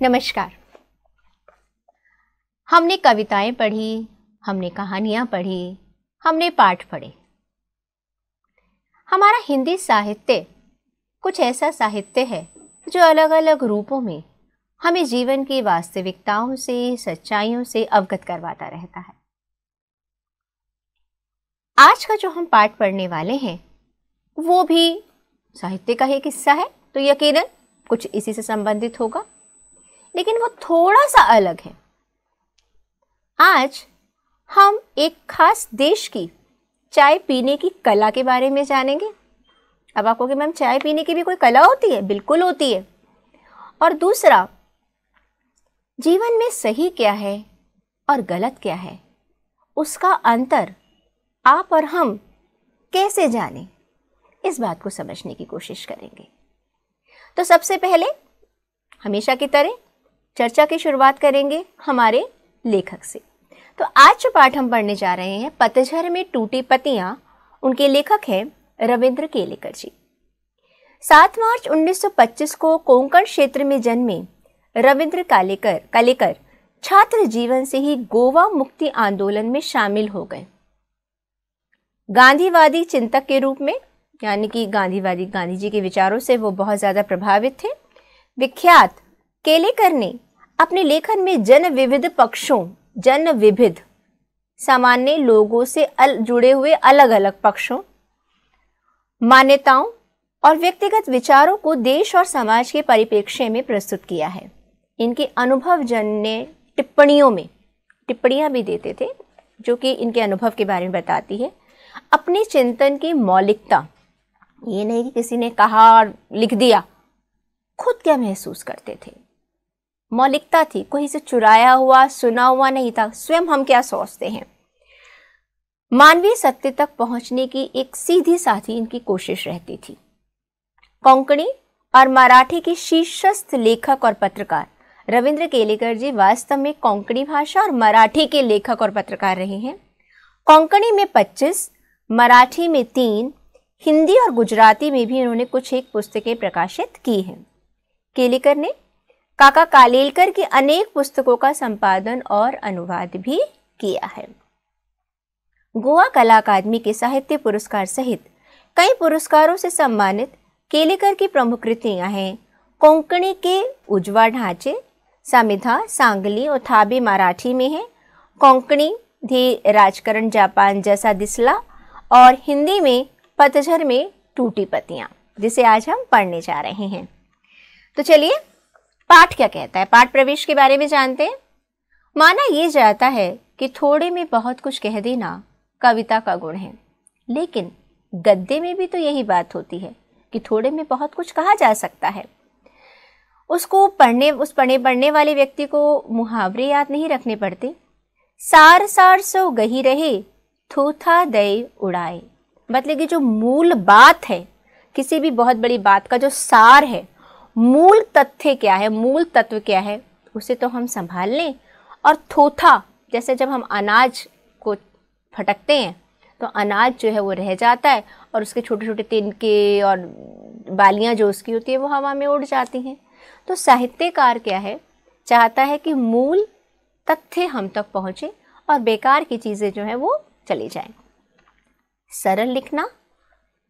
नमस्कार। हमने कविताएं पढ़ी, हमने कहानियां पढ़ी, हमने पाठ पढ़े। हमारा हिंदी साहित्य कुछ ऐसा साहित्य है जो अलग अलग रूपों में हमें जीवन की वास्तविकताओं से, सच्चाइयों से अवगत करवाता रहता है। आज का जो हम पाठ पढ़ने वाले हैं वो भी साहित्य का ही किस्सा है, तो यकीनन कुछ इसी से संबंधित होगा, लेकिन वो थोड़ा सा अलग है। आज हम एक खास देश की चाय पीने की कला के बारे में जानेंगे। अब आप कहोगे मैम चाय पीने की भी कोई कला होती है? बिल्कुल होती है। और दूसरा, जीवन में सही क्या है और गलत क्या है, उसका अंतर आप और हम कैसे जानें, इस बात को समझने की कोशिश करेंगे। तो सबसे पहले हमेशा की तरह चर्चा की शुरुआत करेंगे हमारे लेखक से। तो आज जो पाठ हम पढ़ने जा रहे हैं, पतझर में टूटी पत्तियां, उनके लेखक हैं रविंद्र केलेकर जी। 7 मार्च 1925 को कोंकण क्षेत्र में जन्मे रविंद्र कालेकर छात्र जीवन से ही गोवा मुक्ति आंदोलन में शामिल हो गए। गांधीवादी चिंतक के रूप में, यानी कि गांधी जी के विचारों से वो बहुत ज्यादा प्रभावित थे। विख्यात केलेकर ने अपने लेखन में जन विविध सामान्य लोगों से जुड़े हुए अलग अलग पक्षों, मान्यताओं और व्यक्तिगत विचारों को देश और समाज के परिप्रेक्ष्य में प्रस्तुत किया है। इनके अनुभवजन्य टिप्पणियां भी देते थे, जो कि इनके अनुभव के बारे में बताती है। अपने चिंतन की मौलिकता, ये नहीं कि किसी ने कहा और लिख दिया, खुद क्या महसूस करते थे, मौलिकता थी, कोई से चुराया हुआ सुना हुआ नहीं था, स्वयं हम क्या सोचते हैं। मानवीय सत्य तक पहुंचने की एक सीधी साधी इनकी कोशिश रहती थी। कोंकणी और मराठी के शीर्षस्थ लेखक और पत्रकार रविंद्र केलेकर जी वास्तव में कोंकणी भाषा और मराठी के लेखक और पत्रकार रहे हैं। कोंकणी में 25, मराठी में 3, हिंदी और गुजराती में भी इन्होंने कुछ एक पुस्तकें प्रकाशित की हैं। केलेकर ने काका कालेलकर की अनेक पुस्तकों का संपादन और अनुवाद भी किया है। गोवा कला अकादमी के साहित्य पुरस्कार सहित कई पुरस्कारों से सम्मानित केलेकर की प्रमुख कृतियां हैं कोंकणी के उजवा ढांचे, समिधा, सांगली और थाबे मराठी में है, कोंकणी धी राजकरण जापान जैसा दिसला, और हिंदी में पतझर में टूटी पत्तियां, जिसे आज हम पढ़ने जा रहे हैं। तो चलिए पाठ क्या कहता है, पाठ प्रवेश के बारे में जानते हैं। माना यह जाता है कि थोड़े में बहुत कुछ कह देना कविता का गुण है, लेकिन गद्य में भी तो यही बात होती है कि थोड़े में बहुत कुछ कहा जा सकता है। उस पढ़ने वाले व्यक्ति को मुहावरे याद नहीं रखने पड़ते। सार सो गही रहे, थोथा दई उड़ाए। मतलब कि जो मूल बात है, किसी भी बहुत बड़ी बात का जो सार है, मूल तथ्य क्या है, मूल तत्व क्या है, उसे तो हम संभाल लें। और थोथा, जैसे जब हम अनाज को फटकते हैं तो अनाज जो है वो रह जाता है और उसके छोटे छोटे तिनके और बालियां जो उसकी होती है वो हवा में उड़ जाती हैं। तो साहित्यकार क्या है, चाहता है कि मूल तथ्य हम तक पहुंचे और बेकार की चीजें जो है वो चली जाएं। सरल लिखना,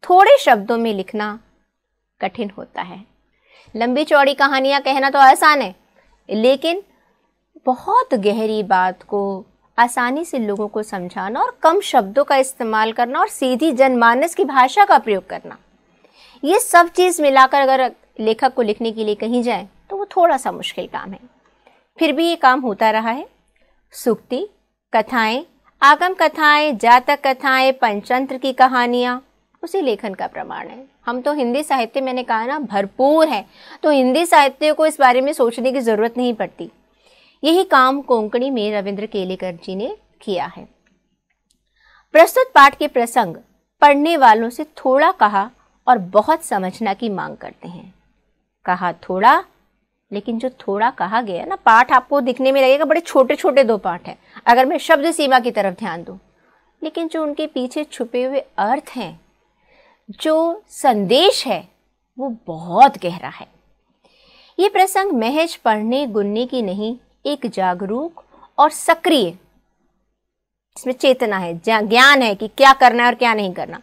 थोड़े शब्दों में लिखना कठिन होता है। लंबी चौड़ी कहानियां कहना तो आसान है, लेकिन बहुत गहरी बात को आसानी से लोगों को समझाना और कम शब्दों का इस्तेमाल करना और सीधी जनमानस की भाषा का प्रयोग करना, ये सब चीज मिलाकर अगर लेखक को लिखने के लिए कही जाए तो वो थोड़ा सा मुश्किल काम है। फिर भी ये काम होता रहा है। सूक्ति, कथाएं, आगम कथाएं, जातक कथाएं, पंचतंत्र की कहानियां उसी लेखन का प्रमाण है। हम तो हिंदी साहित्य, मैंने कहा ना, भरपूर है, तो हिंदी साहित्य को इस बारे में सोचने की जरूरत नहीं पड़ती। यही काम कोंकणी में रविंद्र केलेकर जी ने किया है। प्रस्तुत पाठ के प्रसंग पढ़ने वालों से थोड़ा कहा और बहुत समझना की मांग करते हैं। कहा थोड़ा, लेकिन जो थोड़ा कहा गया ना, पाठ आपको दिखने में लगेगा बड़े छोटे छोटे 2 पाठ हैं अगर मैं शब्द सीमा की तरफ ध्यान दूं, लेकिन जो उनके पीछे छुपे हुए अर्थ हैं, जो संदेश है, वो बहुत गहरा है। ये प्रसंग महज पढ़ने गुनने की नहीं, एक जागरूक और सक्रिय, इसमें चेतना है, ज्ञान है कि क्या करना है और क्या नहीं करना,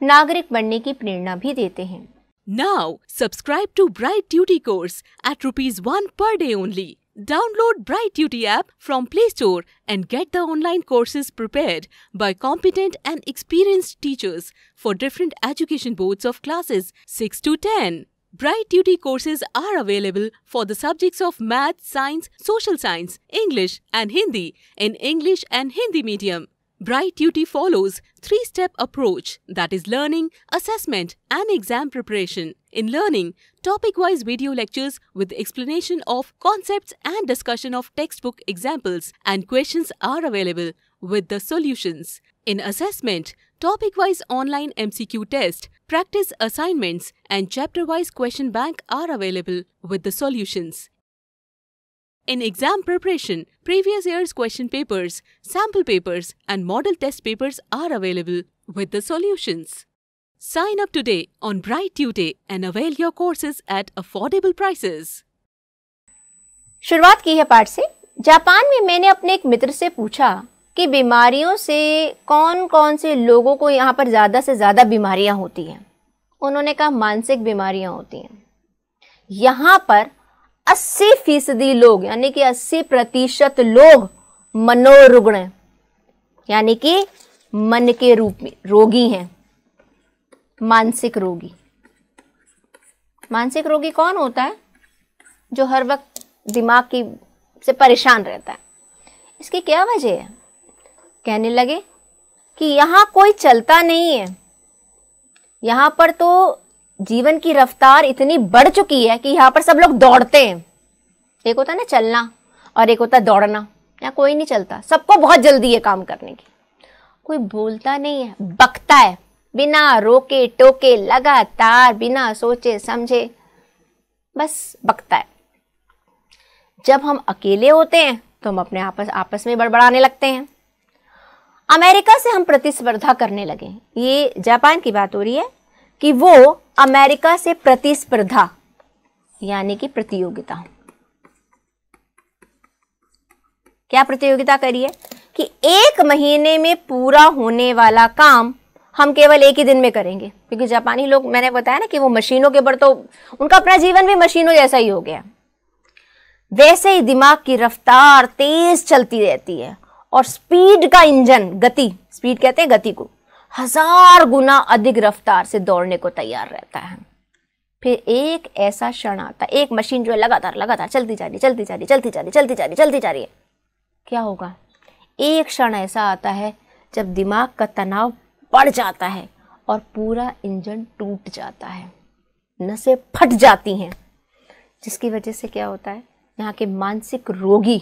नागरिक बनने की प्रेरणा भी देते हैं। Now subscribe to Bright Duty course at ₹1 per day only. Download Bright Duty app from Play Store and get the online courses prepared by competent and experienced teachers for different education boards of classes 6 to 10. Bright Duty courses are available for the subjects of Math, Science, Social Science, English and Hindi in English and Hindi medium. Bright Duty follows 3-step approach, that is learning, assessment and exam preparation. In learning, topic-wise video lectures with explanation of concepts and discussion of textbook examples and questions are available with the solutions. In assessment, topic-wise online MCQ test, practice assignments and chapter-wise question bank are available with the solutions. In exam preparation, previous year's question papers, sample papers and model test papers are available with the solutions. Sign up today on Bright Duty and avail your courses at affordable prices. शुरुआत की है पाठ से। Japan में मैंने अपने एक मित्र से पूछा कि बीमारियों से कौन कौन से लोगों को यहाँ पर ज़्यादा से ज़्यादा बीमारियाँ होती हैं। उन्होंने कहा मानसिक बीमारियाँ होती हैं। यहाँ पर 80% लोग यानी कि 80% लोग मनोरुग्ण हैं, यानी कि मन के रूप में रोगी हैं। मानसिक रोगी, मानसिक रोगी कौन होता है? जो हर वक्त दिमाग की से परेशान रहता है। इसकी क्या वजह है? कहने लगे कि यहाँ कोई चलता नहीं है, यहाँ पर तो जीवन की रफ्तार इतनी बढ़ चुकी है कि यहाँ पर सब लोग दौड़ते हैं। एक होता है ना चलना और एक होता है दौड़ना। यहाँ कोई नहीं चलता, सबको बहुत जल्दी है काम करने की। कोई बोलता नहीं है, बकता है बिना रोके टोके, लगातार बिना सोचे समझे, बस बकता है। जब हम अकेले होते हैं तो हम अपने आपस में बड़बड़ाने लगते हैं। अमेरिका से हम प्रतिस्पर्धा करने लगे। ये जापान की बात हो रही है कि वो अमेरिका से प्रतिस्पर्धा यानी कि प्रतियोगिता, क्या प्रतियोगिता करिए कि 1 महीने में पूरा होने वाला काम हम केवल 1 ही दिन में करेंगे। क्योंकि जापानी लोग, मैंने बताया ना कि वो मशीनों के ऊपर, तो उनका अपना जीवन भी मशीनों जैसा ही हो गया। वैसे ही दिमाग की रफ्तार तेज चलती रहती है और स्पीड का इंजन, गति, स्पीड कहते हैं गति को, 1000 गुना अधिक रफ्तार से दौड़ने को तैयार रहता है। फिर एक ऐसा क्षण आता है, एक मशीन जो है लगातार चलती जा रही है। क्या होगा? एक क्षण ऐसा आता है जब दिमाग का तनाव बढ़ जाता है और पूरा इंजन टूट जाता है, नसें फट जाती हैं, जिसकी वजह से क्या होता है, यहाँ के मानसिक रोगी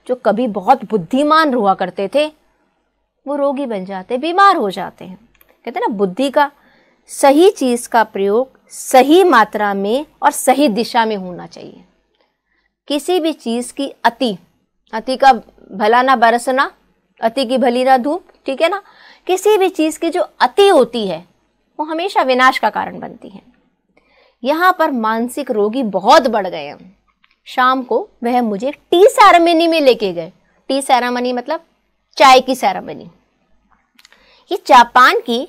जो कभी बहुत बुद्धिमान हुआ करते थे वो रोगी बन जाते, बीमार हो जाते हैं। कहते हैं ना, बुद्धि का सही चीज का प्रयोग सही मात्रा में और सही दिशा में होना चाहिए। किसी भी चीज की अति का भला ना बरसना, अति की भली ना धूप, ठीक है ना। किसी भी चीज की जो अति होती है वो हमेशा विनाश का कारण बनती है। यहाँ पर मानसिक रोगी बहुत बढ़ गए हैं। शाम को वह मुझे टी सेरेमनी में लेके गए। टी सेरेमनी मतलब चाय की सेरेमनी। ये जापान की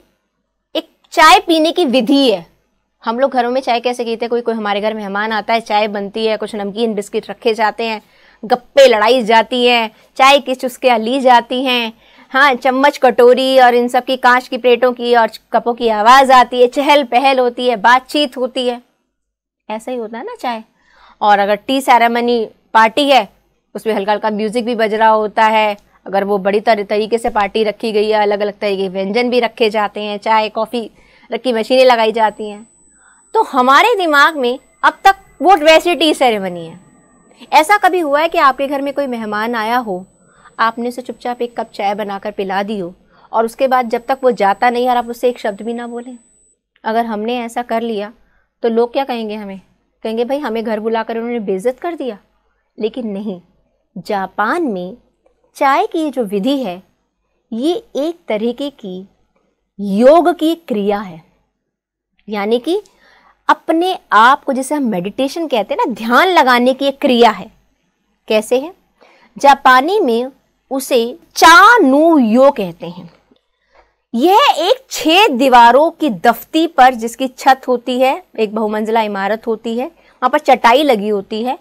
एक चाय पीने की विधि है। हम लोग घरों में चाय कैसे पीते हैं? कोई हमारे घर मेहमान आता है, चाय बनती है, कुछ नमकीन बिस्किट रखे जाते हैं, गप्पे लड़ाई जाती है, चाय की चुस्कियाँ ली जाती हैं, हाँ, चम्मच कटोरी और इन सब की कांच की प्लेटों की और कपों की आवाज़ आती है, चहल पहल होती है, बातचीत होती है। ऐसा ही होता है ना चाय। और अगर टी सेरेमनी पार्टी है उसमें हल्का हल्का म्यूजिक भी बज रहा होता है। अगर वो बड़ी तरीके से पार्टी रखी गई है, अलग अलग तरह के व्यंजन भी रखे जाते हैं, चाय कॉफ़ी रखी मशीनें लगाई जाती हैं, तो हमारे दिमाग में अब तक वो वैसी टी सेरेमनी है। ऐसा कभी हुआ है कि आपके घर में कोई मेहमान आया हो, आपने उसे चुपचाप एक कप चाय बनाकर पिला दी हो और उसके बाद जब तक वो जाता नहीं और आप उससे एक शब्द भी ना बोलें? अगर हमने ऐसा कर लिया तो लोग क्या कहेंगे? हमें कहेंगे भाई हमें घर बुलाकर उन्होंने बेइज्जत कर दिया। लेकिन नहीं, जापान में चाय की जो विधि है ये एक तरीके की योग की क्रिया है। यानी कि अपने आप को, जिसे हम मेडिटेशन कहते हैं ना, ध्यान लगाने की एक क्रिया है। कैसे है? जापानी में उसे चा नु यो कहते हैं। यह एक 6 दीवारों की दफ्ती पर, जिसकी छत होती है, एक बहुमंजिला इमारत होती है, वहां पर चटाई लगी होती है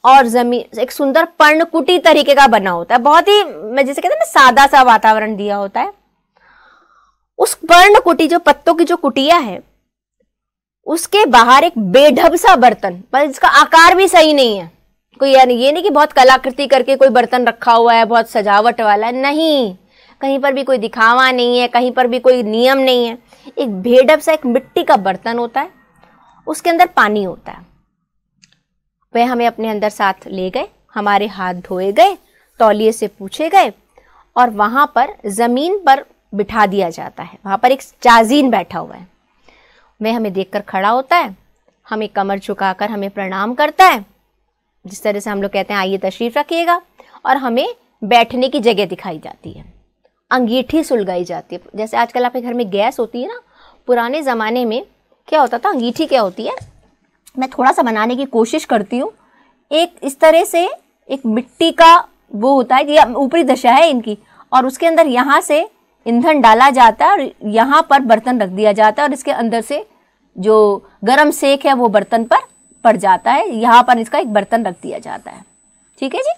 और जमीन एक सुंदर पर्णकुटी तरीके का बना होता है। बहुत ही, मैं जिसे कहते हैं ना, सादा सा वातावरण दिया होता है। उस पर्णकुटी, जो पत्तों की जो कुटिया है, उसके बाहर एक बेढब सा बर्तन, पर इसका आकार भी सही नहीं है। कोई ये नहीं कि बहुत कलाकृति करके कोई बर्तन रखा हुआ है, बहुत सजावट वाला है, नहीं। कहीं पर भी कोई दिखावा नहीं है, कहीं पर भी कोई नियम नहीं है। एक बेढब सा एक मिट्टी का बर्तन होता है, उसके अंदर पानी होता है। वह हमें अपने अंदर साथ ले गए, हमारे हाथ धोए गए, तौलिए से पूछे गए और वहां पर जमीन पर बिठा दिया जाता है। वहां पर एक जाजीन बैठा हुआ है, वह हमें देखकर खड़ा होता है, हमें कमर झुकाकर हमें प्रणाम करता है, जिस तरह से हम लोग कहते हैं आइए तशरीफ रखिएगा, और हमें बैठने की जगह दिखाई जाती है। अंगीठी सुलगाई जाती है। जैसे आजकल आपके घर में गैस होती है ना, पुराने ज़माने में क्या होता था, अंगीठी क्या होती है, मैं थोड़ा सा बनाने की कोशिश करती हूँ। एक इस तरह से एक मिट्टी का वो होता है, ये ऊपरी दशा है इनकी, और उसके अंदर यहाँ से ईंधन डाला जाता है और यहाँ पर बर्तन रख दिया जाता है और इसके अंदर से जो गर्म सेक है वो बर्तन पर पड़ जाता है। यहाँ पर इसका एक बर्तन रख दिया जाता है। ठीक है जी।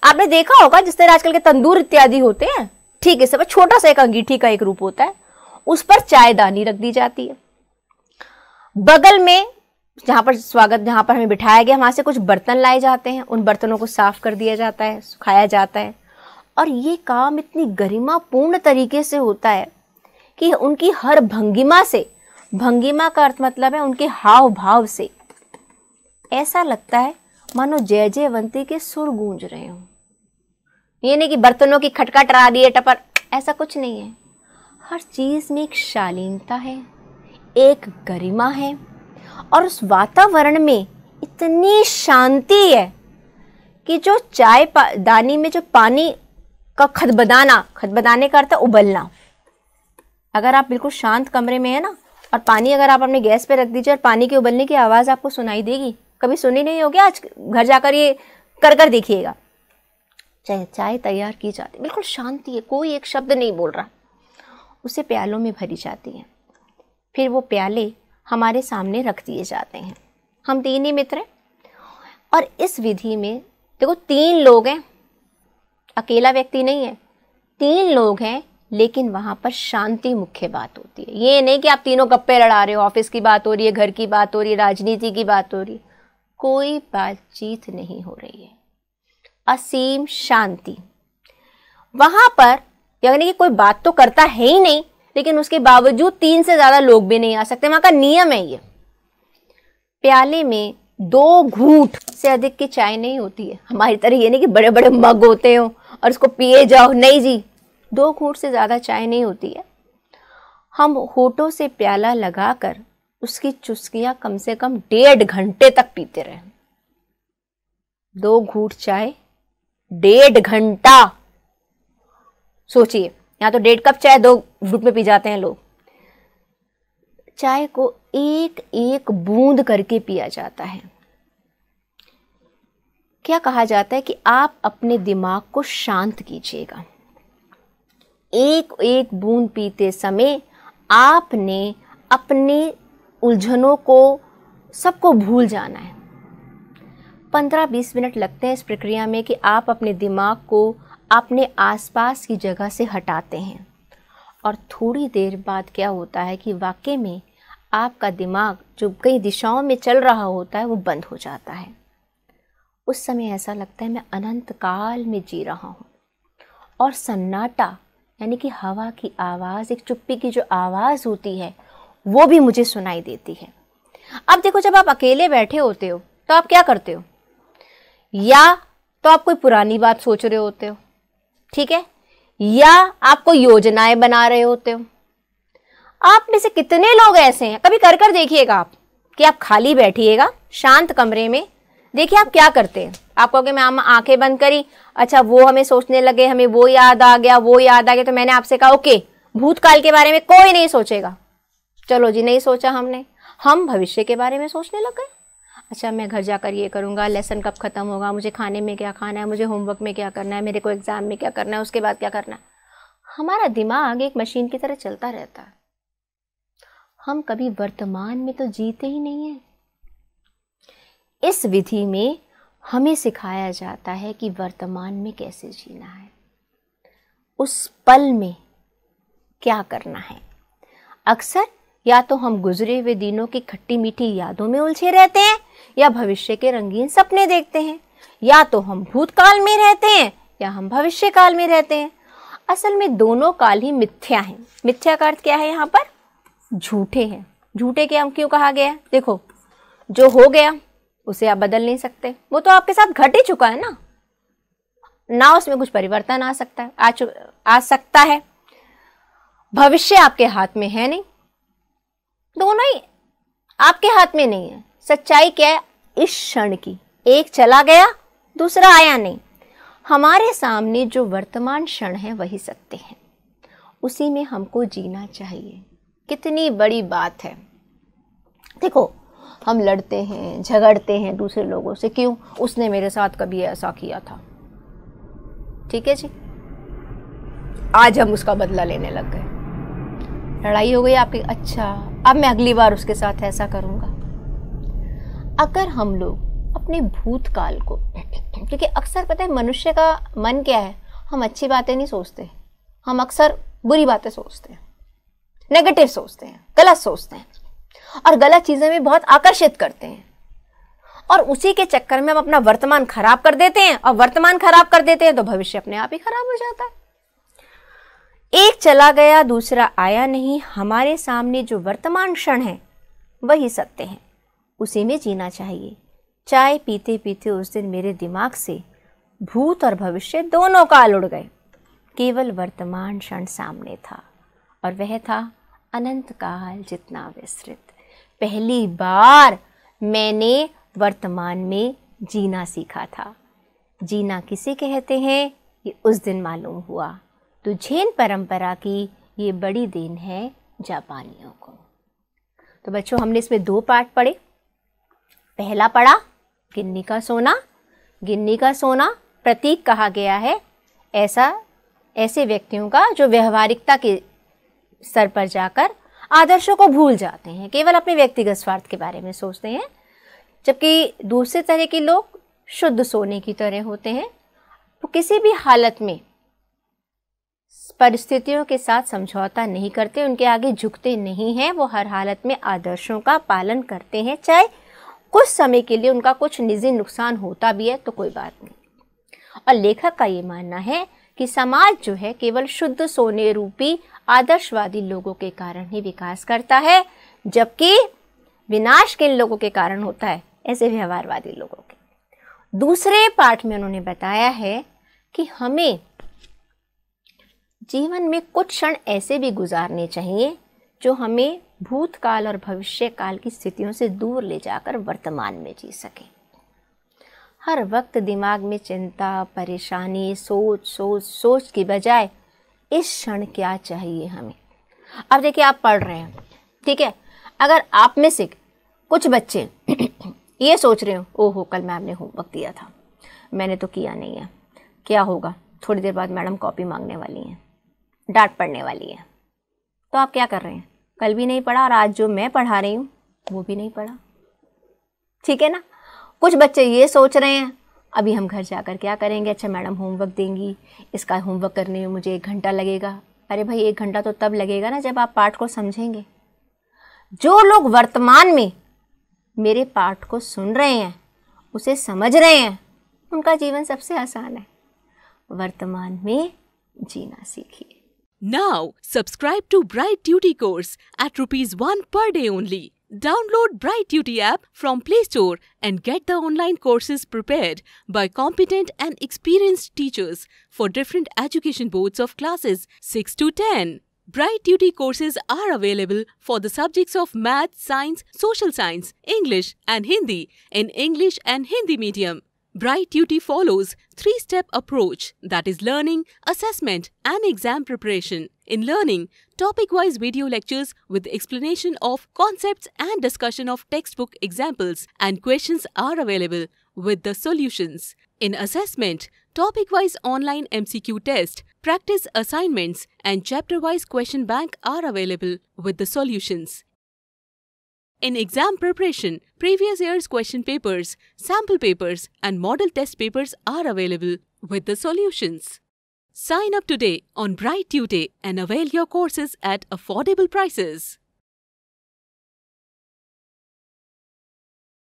आपने देखा होगा जिस तरह आजकल के तंदूर इत्यादि होते हैं, ठीक है, सब छोटा सा एक अंगीठी का एक रूप होता है, उस पर चायदानी रख दी जाती है। बगल में जहां पर स्वागत, जहां पर हमें बिठाया गया, वहां से कुछ बर्तन लाए जाते हैं, उन बर्तनों को साफ कर दिया जाता है, सुखाया जाता है। और ये काम इतनी गरिमापूर्ण तरीके से होता है कि उनकी हर भंगिमा से, भंगिमा का अर्थ मतलब है उनके हाव भाव से ऐसा लगता है मानो जय जयवंती के सुर गूंज रहे हों। ये नहीं कि बर्तनों की खटखट आ रही है टपर, ऐसा कुछ नहीं है। हर चीज में एक शालीनता है, एक गरिमा है, और उस वातावरण में इतनी शांति है कि जो चाय दानी में जो पानी का खदबदाने का अर्थ है उबलना। अगर आप बिल्कुल शांत कमरे में है ना, और पानी अगर आप अपने गैस पे रख दीजिए और पानी के उबलने की आवाज़ आपको सुनाई देगी, कभी सुनी नहीं होगी, आज घर जाकर ये कर देखिएगा। चाय तैयार की जाती, बिल्कुल शांति है, कोई एक शब्द नहीं बोल रहा, उसे प्यालों में भरी जाती है। फिर वो प्याले हमारे सामने रख दिए जाते हैं। हम 3 ही मित्र हैं और इस विधि में देखो 3 लोग हैं, अकेला व्यक्ति नहीं है, 3 लोग हैं, लेकिन वहां पर शांति मुख्य बात होती है। ये नहीं कि आप तीनों गप्पे लड़ा रहे हो, ऑफिस की बात हो रही है, घर की बात हो रही है, राजनीति की बात हो रही है, कोई बातचीत नहीं हो रही है, असीम शांति। वहां पर यानी कि कोई बात तो करता है ही नहीं, लेकिन उसके बावजूद 3 से ज्यादा लोग भी नहीं आ सकते, वहां का नियम है ये। प्याले में 2 घूंट से अधिक की चाय नहीं होती है। हमारी तरह ये नहीं कि बड़े बड़े मग होते हो और इसको पिए जाओ, नहीं जी, 2 घूंट से ज्यादा चाय नहीं होती है। हम होठों से प्याला लगाकर उसकी चुस्कियां कम से कम 1.5 घंटे तक पीते रहे। 2 घूंट चाय 1.5 घंटा, सोचिए, यहाँ तो 1.5 कप चाय 2 घूंट में पी जाते हैं लोग। चाय को एक एक बूंद करके पिया जाता है। क्या कहा जाता है कि आप अपने दिमाग को शांत कीजिएगा। एक एक बूंद पीते समय आपने अपनी उलझनों को, सबको भूल जाना है। 15-20 मिनट लगते हैं इस प्रक्रिया में कि आप अपने दिमाग को अपने आसपास की जगह से हटाते हैं, और थोड़ी देर बाद क्या होता है कि वाकई में आपका दिमाग जो कई दिशाओं में चल रहा होता है वो बंद हो जाता है। उस समय ऐसा लगता है मैं अनंत काल में जी रहा हूँ, और सन्नाटा यानी कि हवा की आवाज़, एक चुप्पी की जो आवाज़ होती है वो भी मुझे सुनाई देती है। अब देखो, जब आप अकेले बैठे होते हो तो आप क्या करते हो? या तो आप कोई पुरानी बात सोच रहे होते हो, ठीक है, या आप कोई योजनाएं बना रहे होते हो। आप में से कितने लोग ऐसे हैं, कभी कर देखिएगा आप, कि आप खाली बैठिएगा शांत कमरे में, देखिए आप क्या करते हैं। आप कहोगे मैं आंखें बंद करी, अच्छा वो हमें सोचने लगे, हमें वो याद आ गया, वो याद आ गया, तो मैंने आपसे कहा ओके, भूतकाल के बारे में कोई नहीं सोचेगा। चलो जी, नहीं सोचा हमने, हम भविष्य के बारे में सोचने लग गए। अच्छा, मैं घर जाकर ये करूँगा, लेसन कब ख़त्म होगा, मुझे खाने में क्या खाना है, मुझे होमवर्क में क्या करना है, मेरे को एग्ज़ाम में क्या करना है, उसके बाद क्या करना है। हमारा दिमाग एक मशीन की तरह चलता रहता है। हम कभी वर्तमान में तो जीते ही नहीं हैं। इस विधि में हमें सिखाया जाता है कि वर्तमान में कैसे जीना है, उस पल में क्या करना है। अक्सर या तो हम गुजरे हुए दिनों की खट्टी मीठी यादों में उलझे रहते हैं या भविष्य के रंगीन सपने देखते हैं, या तो हम भूतकाल में रहते हैं या हम भविष्य काल में रहते हैं। असल में दोनों काल ही मिथ्या हैं। मिथ्या का अर्थ क्या है यहाँ पर? झूठे हैं। झूठे क्या क्यों कहा गया है? देखो, जो हो गया उसे आप बदल नहीं सकते, वो तो आपके साथ घट ही चुका है ना उसमें कुछ परिवर्तन आ सकता है, आ सकता है। भविष्य आपके हाथ में है नहीं, दोनों ही आपके हाथ में नहीं है। सच्चाई क्या है इस क्षण की? एक चला गया, दूसरा आया नहीं। हमारे सामने जो वर्तमान क्षण है वही सत्य है, उसी में हमको जीना चाहिए। कितनी बड़ी बात है। देखो, हम लड़ते हैं, झगड़ते हैं दूसरे लोगों से, क्यों? उसने मेरे साथ कभी ऐसा किया था, ठीक है जी, आज हम उसका बदला लेने लग गए। लड़ाई हो गई आपकी, अच्छा अब मैं अगली बार उसके साथ ऐसा करूंगा। अगर हम लोग अपने भूतकाल को, क्योंकि अक्सर पता है मनुष्य का मन क्या है, हम अच्छी बातें नहीं सोचते, हम अक्सर बुरी बातें सोचते हैं, नेगेटिव सोचते हैं, गलत सोचते हैं और गलत चीजें भी बहुत आकर्षित करते हैं, और उसी के चक्कर में हम अपना वर्तमान खराब कर देते हैं, और वर्तमान खराब कर देते हैं तो भविष्य अपने आप ही खराब हो जाता है। एक चला गया, दूसरा आया नहीं। हमारे सामने जो वर्तमान क्षण है वही सत्य है, उसी में जीना चाहिए। चाय पीते पीते उस दिन मेरे दिमाग से भूत और भविष्य दोनों काल उड़ गए। केवल वर्तमान क्षण सामने था, और वह था अनंत काल जितना विस्तृत। पहली बार मैंने वर्तमान में जीना सीखा था। जीना किसे कहते हैं ये उस दिन मालूम हुआ। तो जैन परंपरा की ये बड़ी देन है जापानियों को। तो बच्चों, हमने इसमें 2 पार्ट पढ़े। पहला पढ़ा गिन्नी का सोना। गिन्नी का सोना प्रतीक कहा गया है ऐसे व्यक्तियों का जो व्यवहारिकता के स्तर पर जाकर आदर्शों को भूल जाते हैं, केवल अपने व्यक्तिगत स्वार्थ के बारे में सोचते हैं, जबकि दूसरे तरह के लोग शुद्ध सोने की तरह होते हैं। वो किसी भी हालत में परिस्थितियों के साथ समझौता नहीं करते, उनके आगे झुकते नहीं हैं। वो हर हालत में आदर्शों का पालन करते हैं, चाहे कुछ समय के लिए उनका कुछ निजी नुकसान होता भी है तो कोई बात नहीं। और लेखक का ये मानना है कि समाज जो है केवल शुद्ध सोने रूपी आदर्शवादी लोगों के कारण ही विकास करता है, जबकि विनाश किन लोगों के कारण होता है? ऐसे व्यवहारवादी लोगों के। दूसरे पाठ में उन्होंने बताया है कि हमें जीवन में कुछ क्षण ऐसे भी गुजारने चाहिए जो हमें भूतकाल और भविष्य काल की स्थितियों से दूर ले जाकर वर्तमान में जी सके। हर वक्त दिमाग में चिंता, परेशानी, सोच की बजाय इस क्षण क्या चाहिए हमें। अब देखिए, आप पढ़ रहे हैं, ठीक है, अगर आप में से कुछ बच्चे ये सोच रहे हो, ओहो कल मैम ने होमवर्क दिया था, मैंने तो किया नहीं है, क्या होगा, थोड़ी देर बाद मैडम कॉपी मांगने वाली हैं, डांट पड़ने वाली है, तो आप क्या कर रहे हैं? कल भी नहीं पढ़ा और आज जो मैं पढ़ा रही हूँ वो भी नहीं पढ़ा, ठीक है ना। कुछ बच्चे ये सोच रहे हैं अभी हम घर जाकर क्या करेंगे, अच्छा मैडम होमवर्क देंगी, इसका होमवर्क करने में मुझे 1 घंटा लगेगा। अरे भाई 1 घंटा तो तब लगेगा ना जब आप पाठ को समझेंगे। जो लोग वर्तमान में मेरे पाठ को सुन रहे हैं, उसे समझ रहे हैं, उनका जीवन सबसे आसान है। वर्तमान में जीना सीखिए। Now, subscribe to Bright Duty course at ₹1 per day only. Download Bright Duty app from Play Store and get the online courses prepared by competent and experienced teachers for different education boards of classes 6 to 10. Bright Duty courses are available for the subjects of Math, Science, Social Science, English and Hindi in English and Hindi medium. Bright Tuty follows 3-step approach, that is learning, assessment and exam preparation. In learning, topic-wise video lectures with explanation of concepts and discussion of textbook examples and questions are available with the solutions. In assessment, topic-wise online MCQ test, practice assignments and chapter-wise question bank are available with the solutions. In exam preparation, previous year's question papers, sample papers and model test papers are available with the solutions. Sign up today on Bright Tuty and avail your courses at affordable prices.